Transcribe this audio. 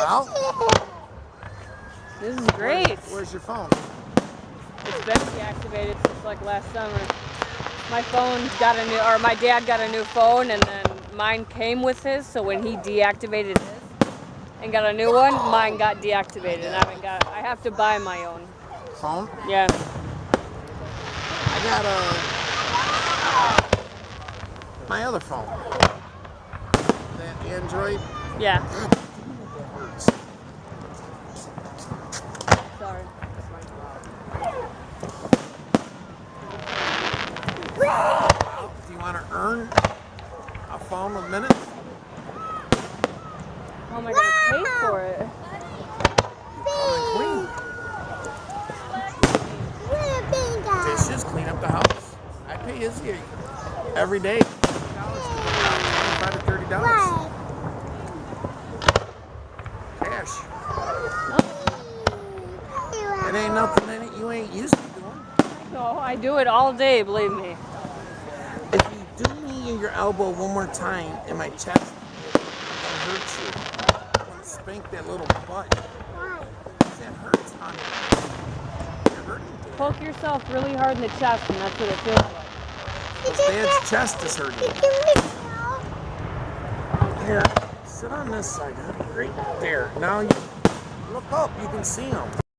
Well, this is great. Where's your phone? It's been deactivated since like last summer. My phone got a new, or my dad got a new phone, and then mine came with his. So when he deactivated his and got a new one, mine got deactivated, and I have to buy my own phone. Yeah. I got my other phone. That Android. Yeah. Works. Sorry. Do you want to earn a phone with minutes? How am I going to pay for it? Dishes, clean up the house. I pay his here every day. $25 to $30. Cash. It ain't nothing in it you ain't used to doing. No, I do it all day, believe me. If you do me in your elbow one more time in my chest, it hurts you. I'm gonna spank that little butt. That hurts, honey. You're hurting. Poke yourself really hard in the chest, and that's what it feels like. Dad's chest is hurting. Here, sit on this side, honey. Right there. Now you look up. You can see him.